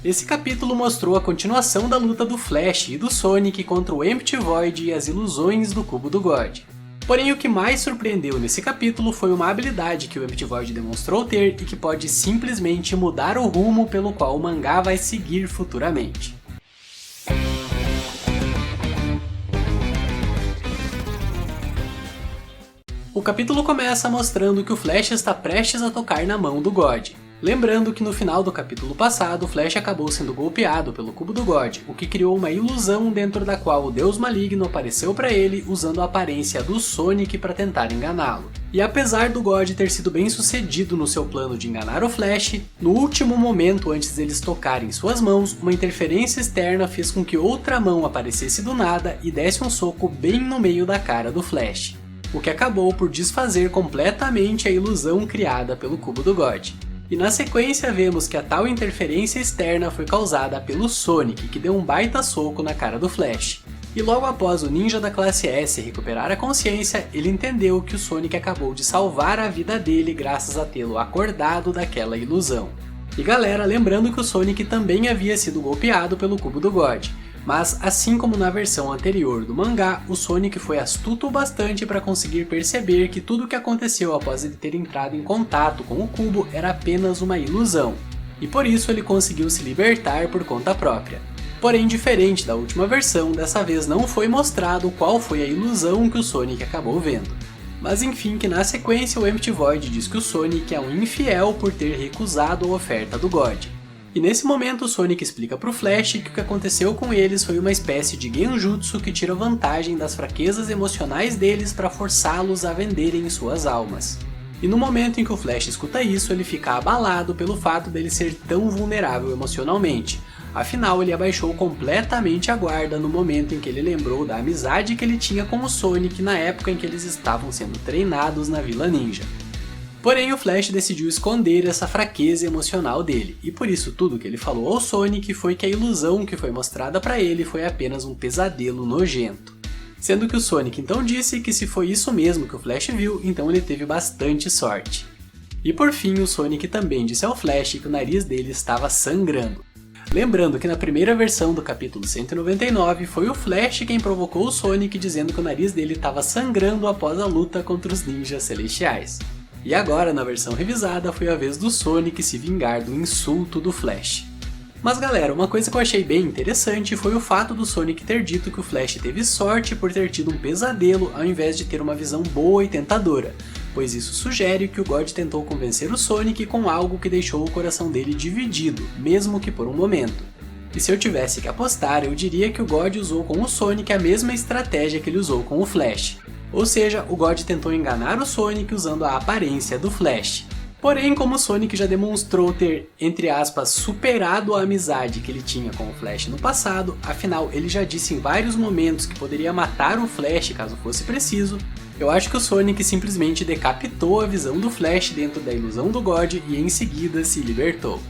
Esse capítulo mostrou a continuação da luta do Flash e do Sonic contra o Empty Void e as ilusões do Cubo do God. Porém, o que mais surpreendeu nesse capítulo foi uma habilidade que o Empty Void demonstrou ter e que pode simplesmente mudar o rumo pelo qual o mangá vai seguir futuramente. O capítulo começa mostrando que o Flash está prestes a tocar na mão do God. Lembrando que no final do capítulo passado, o Flash acabou sendo golpeado pelo Cubo do God, o que criou uma ilusão dentro da qual o Deus Maligno apareceu para ele usando a aparência do Sonic para tentar enganá-lo. E apesar do God ter sido bem sucedido no seu plano de enganar o Flash, no último momento antes deles tocarem suas mãos, uma interferência externa fez com que outra mão aparecesse do nada e desse um soco bem no meio da cara do Flash, o que acabou por desfazer completamente a ilusão criada pelo Cubo do God. E na sequência vemos que a tal interferência externa foi causada pelo Sonic, que deu um baita soco na cara do Flash. E logo após o ninja da classe S recuperar a consciência, ele entendeu que o Sonic acabou de salvar a vida dele graças a tê-lo acordado daquela ilusão. E galera, lembrando que o Sonic também havia sido golpeado pelo Cubo do God. Mas, assim como na versão anterior do mangá, o Sonic foi astuto o bastante para conseguir perceber que tudo o que aconteceu após ele ter entrado em contato com o cubo era apenas uma ilusão, e por isso ele conseguiu se libertar por conta própria. Porém, diferente da última versão, dessa vez não foi mostrado qual foi a ilusão que o Sonic acabou vendo. Mas enfim, que na sequência o Empty Void diz que o Sonic é um infiel por ter recusado a oferta do God. E nesse momento o Sonic explica pro Flash que o que aconteceu com eles foi uma espécie de genjutsu que tira vantagem das fraquezas emocionais deles para forçá-los a venderem suas almas. E no momento em que o Flash escuta isso, ele fica abalado pelo fato dele ser tão vulnerável emocionalmente. Afinal, ele abaixou completamente a guarda no momento em que ele lembrou da amizade que ele tinha com o Sonic na época em que eles estavam sendo treinados na Vila Ninja. Porém, o Flash decidiu esconder essa fraqueza emocional dele, e por isso tudo que ele falou ao Sonic foi que a ilusão que foi mostrada para ele foi apenas um pesadelo nojento. Sendo que o Sonic então disse que se foi isso mesmo que o Flash viu, então ele teve bastante sorte. E por fim, o Sonic também disse ao Flash que o nariz dele estava sangrando. Lembrando que na primeira versão do capítulo 199 foi o Flash quem provocou o Sonic dizendo que o nariz dele estava sangrando após a luta contra os ninjas celestiais. E agora, na versão revisada, foi a vez do Sonic se vingar do insulto do Flash. Mas galera, uma coisa que eu achei bem interessante foi o fato do Sonic ter dito que o Flash teve sorte por ter tido um pesadelo ao invés de ter uma visão boa e tentadora, pois isso sugere que o God tentou convencer o Sonic com algo que deixou o coração dele dividido, mesmo que por um momento. E se eu tivesse que apostar, eu diria que o God usou com o Sonic a mesma estratégia que ele usou com o Flash. Ou seja, o God tentou enganar o Sonic usando a aparência do Flash. Porém, como o Sonic já demonstrou ter, entre aspas, superado a amizade que ele tinha com o Flash no passado, afinal ele já disse em vários momentos que poderia matar o Flash caso fosse preciso, eu acho que o Sonic simplesmente decapitou a visão do Flash dentro da ilusão do God e em seguida se libertou.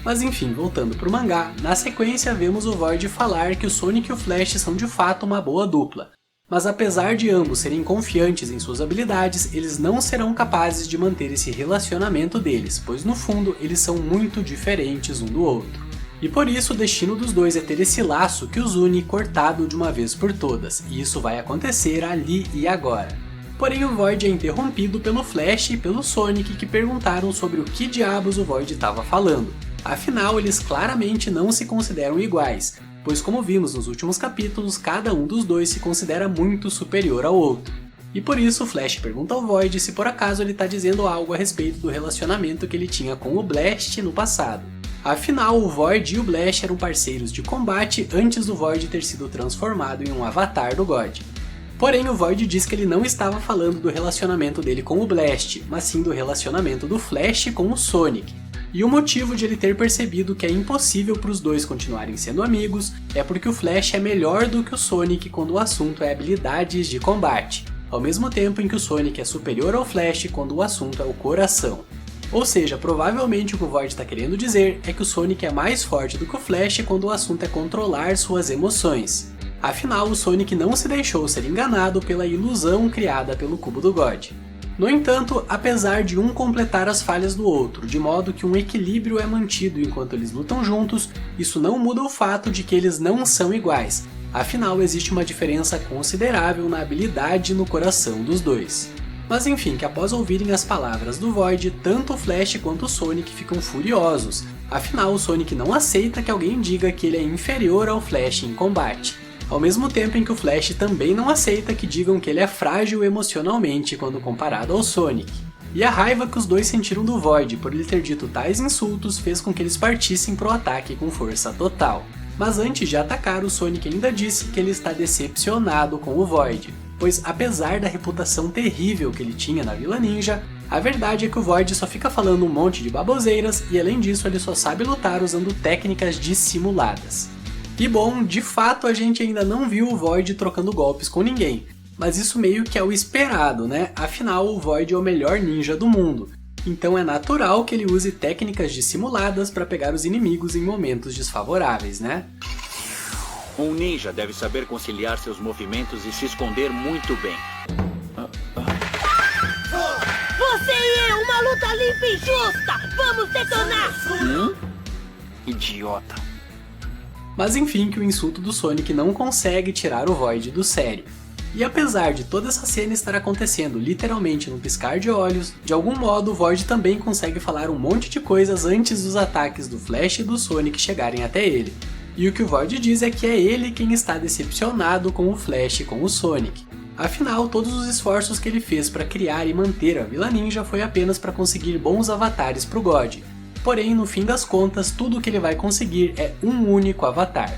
Mas enfim, voltando pro mangá, na sequência vemos o Void falar que o Sonic e o Flash são de fato uma boa dupla. Mas apesar de ambos serem confiantes em suas habilidades, eles não serão capazes de manter esse relacionamento deles, pois no fundo eles são muito diferentes um do outro. E por isso o destino dos dois é ter esse laço que os une cortado de uma vez por todas, e isso vai acontecer ali e agora. Porém o Void é interrompido pelo Flash e pelo Sonic que perguntaram sobre o que diabos o Void estava falando. Afinal, eles claramente não se consideram iguais, pois como vimos nos últimos capítulos, cada um dos dois se considera muito superior ao outro. E por isso o Flash pergunta ao Void se por acaso ele está dizendo algo a respeito do relacionamento que ele tinha com o Blast no passado. Afinal, o Void e o Blast eram parceiros de combate antes do Void ter sido transformado em um avatar do God. Porém, o Void diz que ele não estava falando do relacionamento dele com o Blast, mas sim do relacionamento do Flash com o Sonic. E o motivo de ele ter percebido que é impossível para os dois continuarem sendo amigos é porque o Flash é melhor do que o Sonic quando o assunto é habilidades de combate, ao mesmo tempo em que o Sonic é superior ao Flash quando o assunto é o coração. Ou seja, provavelmente o que o Void está querendo dizer é que o Sonic é mais forte do que o Flash quando o assunto é controlar suas emoções. Afinal, o Sonic não se deixou ser enganado pela ilusão criada pelo Cubo do God. No entanto, apesar de um completar as falhas do outro, de modo que um equilíbrio é mantido enquanto eles lutam juntos, isso não muda o fato de que eles não são iguais, afinal existe uma diferença considerável na habilidade e no coração dos dois. Mas enfim, que após ouvirem as palavras do Void, tanto o Flash quanto o Sonic ficam furiosos, afinal o Sonic não aceita que alguém diga que ele é inferior ao Flash em combate. Ao mesmo tempo em que o Flash também não aceita que digam que ele é frágil emocionalmente quando comparado ao Sonic. E a raiva que os dois sentiram do Void por ele ter dito tais insultos fez com que eles partissem pro ataque com força total. Mas antes de atacar, o Sonic ainda disse que ele está decepcionado com o Void, pois apesar da reputação terrível que ele tinha na Vila Ninja, a verdade é que o Void só fica falando um monte de baboseiras e além disso ele só sabe lutar usando técnicas dissimuladas. E bom, de fato a gente ainda não viu o Void trocando golpes com ninguém, mas isso meio que é o esperado, né? Afinal o Void é o melhor ninja do mundo, então é natural que ele use técnicas dissimuladas para pegar os inimigos em momentos desfavoráveis, né? Um ninja deve saber conciliar seus movimentos e se esconder muito bem. Você e eu, uma luta limpa e justa! Vamos detonar! Idiota. Mas enfim que o insulto do Sonic não consegue tirar o Void do sério. E apesar de toda essa cena estar acontecendo literalmente num piscar de olhos, de algum modo o Void também consegue falar um monte de coisas antes dos ataques do Flash e do Sonic chegarem até ele. E o que o Void diz é que é ele quem está decepcionado com o Flash e com o Sonic. Afinal, todos os esforços que ele fez para criar e manter a Vila Ninja foi apenas para conseguir bons avatares pro God. Porém, no fim das contas, tudo o que ele vai conseguir é um único avatar.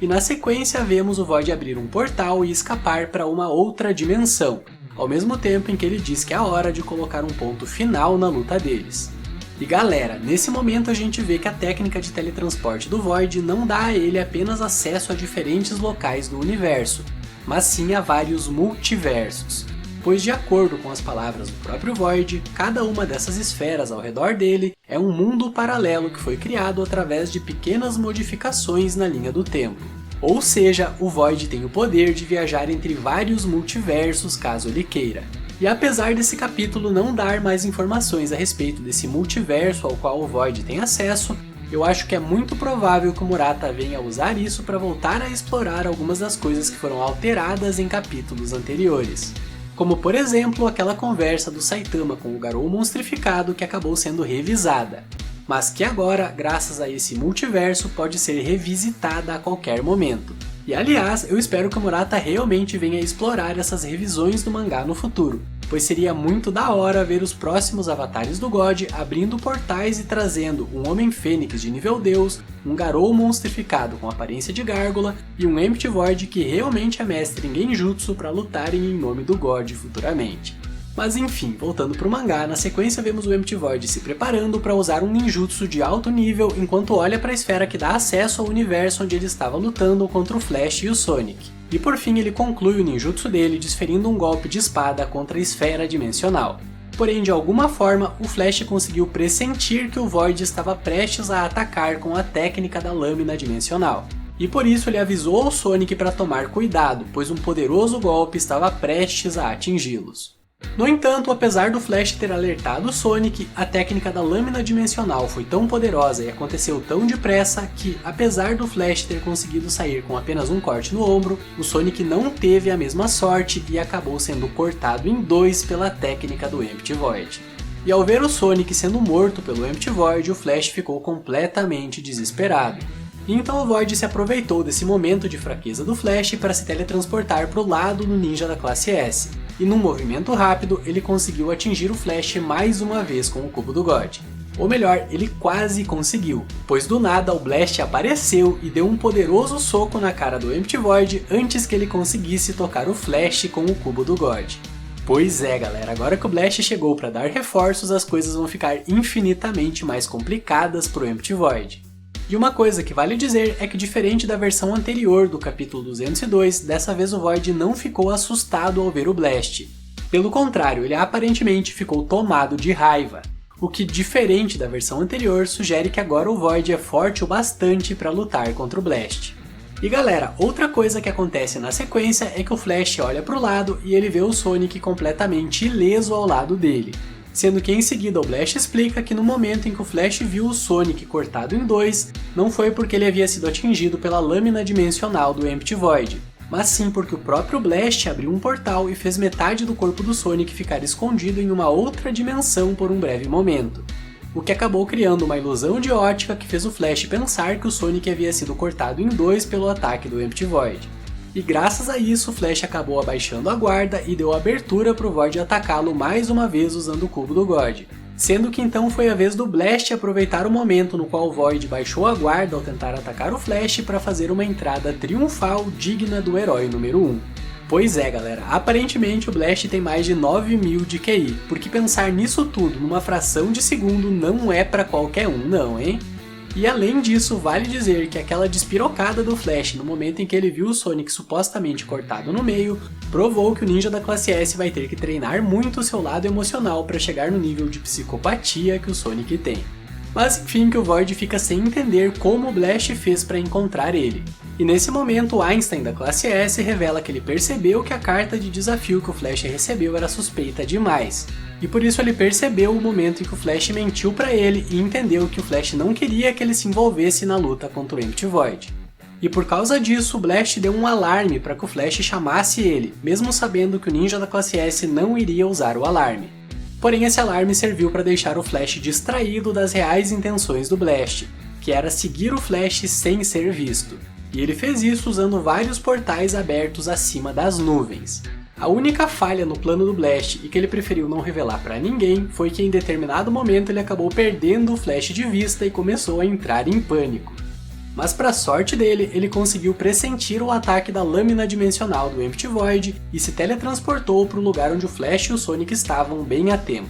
E na sequência vemos o Void abrir um portal e escapar para uma outra dimensão, ao mesmo tempo em que ele diz que é a hora de colocar um ponto final na luta deles. E galera, nesse momento a gente vê que a técnica de teletransporte do Void não dá a ele apenas acesso a diferentes locais do universo, mas sim a vários multiversos. Pois de acordo com as palavras do próprio Void, cada uma dessas esferas ao redor dele é um mundo paralelo que foi criado através de pequenas modificações na linha do tempo. Ou seja, o Void tem o poder de viajar entre vários multiversos caso ele queira. E apesar desse capítulo não dar mais informações a respeito desse multiverso ao qual o Void tem acesso, eu acho que é muito provável que o Murata venha usar isso para voltar a explorar algumas das coisas que foram alteradas em capítulos anteriores. Como por exemplo aquela conversa do Saitama com o Garou monstrificado que acabou sendo revisada, mas que agora, graças a esse multiverso, pode ser revisitada a qualquer momento. E aliás, eu espero que o Murata realmente venha explorar essas revisões do mangá no futuro, pois seria muito da hora ver os próximos avatares do God abrindo portais e trazendo um Homem Fênix de nível Deus, um Garou monstrificado com aparência de gárgula e um Empty Void que realmente é mestre em Genjutsu para lutarem em nome do God futuramente. Mas enfim, voltando pro mangá, na sequência vemos o Empty Void se preparando para usar um ninjutsu de alto nível enquanto olha para a esfera que dá acesso ao universo onde ele estava lutando contra o Flash e o Sonic. E por fim ele conclui o ninjutsu dele desferindo um golpe de espada contra a esfera dimensional. Porém, de alguma forma, o Flash conseguiu pressentir que o Void estava prestes a atacar com a técnica da lâmina dimensional. E por isso ele avisou ao Sonic para tomar cuidado, pois um poderoso golpe estava prestes a atingi-los. No entanto, apesar do Flash ter alertado o Sonic, a técnica da lâmina dimensional foi tão poderosa e aconteceu tão depressa que, apesar do Flash ter conseguido sair com apenas um corte no ombro, o Sonic não teve a mesma sorte e acabou sendo cortado em dois pela técnica do Empty Void. E ao ver o Sonic sendo morto pelo Empty Void, o Flash ficou completamente desesperado. Então o Void se aproveitou desse momento de fraqueza do Flash para se teletransportar para o lado do ninja da classe S, e num movimento rápido ele conseguiu atingir o Flash mais uma vez com o cubo do God. Ou melhor, ele quase conseguiu, pois do nada o Blast apareceu e deu um poderoso soco na cara do Empty Void antes que ele conseguisse tocar o Flash com o cubo do God. Pois é galera, agora que o Blast chegou para dar reforços, as coisas vão ficar infinitamente mais complicadas pro Empty Void. E uma coisa que vale dizer é que diferente da versão anterior do capítulo 202, dessa vez o Void não ficou assustado ao ver o Blast. Pelo contrário, ele aparentemente ficou tomado de raiva, o que, diferente da versão anterior, sugere que agora o Void é forte o bastante para lutar contra o Blast. E galera, outra coisa que acontece na sequência é que o Flash olha pro lado e ele vê o Sonic completamente ileso ao lado dele. Sendo que em seguida o Blast explica que no momento em que o Flash viu o Sonic cortado em dois, não foi porque ele havia sido atingido pela lâmina dimensional do Empty Void, mas sim porque o próprio Blast abriu um portal e fez metade do corpo do Sonic ficar escondido em uma outra dimensão por um breve momento. O que acabou criando uma ilusão de ótica que fez o Flash pensar que o Sonic havia sido cortado em dois pelo ataque do Empty Void. E graças a isso, o Flash acabou abaixando a guarda e deu abertura para o Void atacá-lo mais uma vez usando o cubo do God. Sendo que então foi a vez do Blast aproveitar o momento no qual o Void baixou a guarda ao tentar atacar o Flash para fazer uma entrada triunfal digna do herói número 1. Pois é galera, aparentemente o Blast tem mais de 9.000 de QI, porque pensar nisso tudo numa fração de segundo não é pra qualquer um não, hein? E além disso, vale dizer que aquela despirocada do Flash no momento em que ele viu o Sonic supostamente cortado no meio, provou que o ninja da classe S vai ter que treinar muito o seu lado emocional para chegar no nível de psicopatia que o Sonic tem. Mas enfim que o Void fica sem entender como o Blast fez para encontrar ele. E nesse momento o Einstein da classe S revela que ele percebeu que a carta de desafio que o Flash recebeu era suspeita demais. E por isso ele percebeu o momento em que o Flash mentiu para ele e entendeu que o Flash não queria que ele se envolvesse na luta contra o Empty Void. E por causa disso o Blast deu um alarme para que o Flash chamasse ele, mesmo sabendo que o ninja da classe S não iria usar o alarme. Porém esse alarme serviu para deixar o Flash distraído das reais intenções do Blast, que era seguir o Flash sem ser visto. E ele fez isso usando vários portais abertos acima das nuvens. A única falha no plano do Blast e que ele preferiu não revelar para ninguém foi que em determinado momento ele acabou perdendo o Flash de vista e começou a entrar em pânico. Mas para sorte dele, ele conseguiu pressentir o ataque da lâmina dimensional do Empty Void e se teletransportou para o lugar onde o Flash e o Sonic estavam bem a tempo.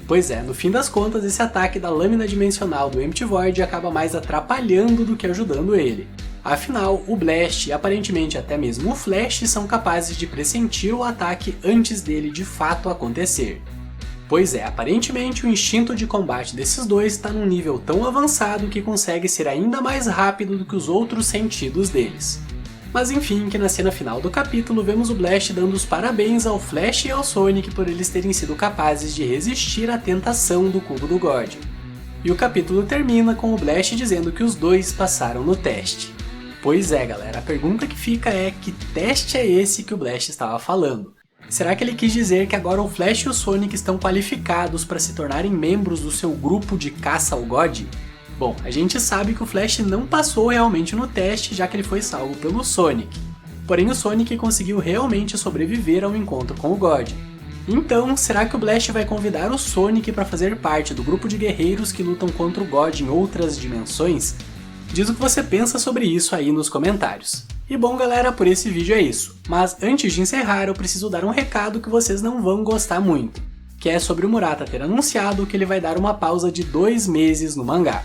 Pois é, no fim das contas esse ataque da lâmina dimensional do Empty Void acaba mais atrapalhando do que ajudando ele. Afinal, o Blast e aparentemente até mesmo o Flash são capazes de pressentir o ataque antes dele de fato acontecer. Pois é, aparentemente o instinto de combate desses dois está num nível tão avançado que consegue ser ainda mais rápido do que os outros sentidos deles. Mas enfim, que na cena final do capítulo vemos o Blast dando os parabéns ao Flash e ao Sonic por eles terem sido capazes de resistir à tentação do cubo do God. E o capítulo termina com o Blast dizendo que os dois passaram no teste. Pois é galera, a pergunta que fica é que teste é esse que o Blast estava falando? Será que ele quis dizer que agora o Flash e o Sonic estão qualificados para se tornarem membros do seu grupo de caça ao God? Bom, a gente sabe que o Flash não passou realmente no teste, já que ele foi salvo pelo Sonic. Porém o Sonic conseguiu realmente sobreviver ao encontro com o God. Então, será que o Blast vai convidar o Sonic para fazer parte do grupo de guerreiros que lutam contra o God em outras dimensões? Diz o que você pensa sobre isso aí nos comentários. E bom galera, por esse vídeo é isso. Mas antes de encerrar eu preciso dar um recado que vocês não vão gostar muito. Que é sobre o Murata ter anunciado que ele vai dar uma pausa de 2 meses no mangá.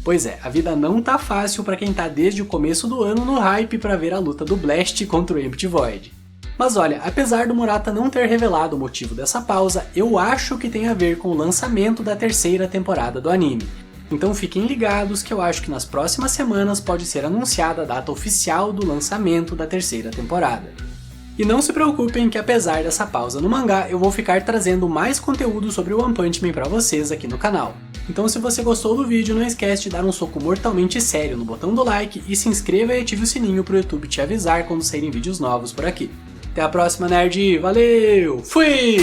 Pois é, a vida não tá fácil para quem tá desde o começo do ano no hype para ver a luta do Blast contra o Empty Void. Mas olha, apesar do Murata não ter revelado o motivo dessa pausa, eu acho que tem a ver com o lançamento da 3ª temporada do anime. Então fiquem ligados que eu acho que nas próximas semanas pode ser anunciada a data oficial do lançamento da 3ª temporada. E não se preocupem que apesar dessa pausa no mangá, eu vou ficar trazendo mais conteúdo sobre o One Punch Man pra vocês aqui no canal. Então se você gostou do vídeo, não esquece de dar um soco mortalmente sério no botão do like e se inscreva e ative o sininho pro YouTube te avisar quando saírem vídeos novos por aqui. Até a próxima, nerd! Valeu! Fui!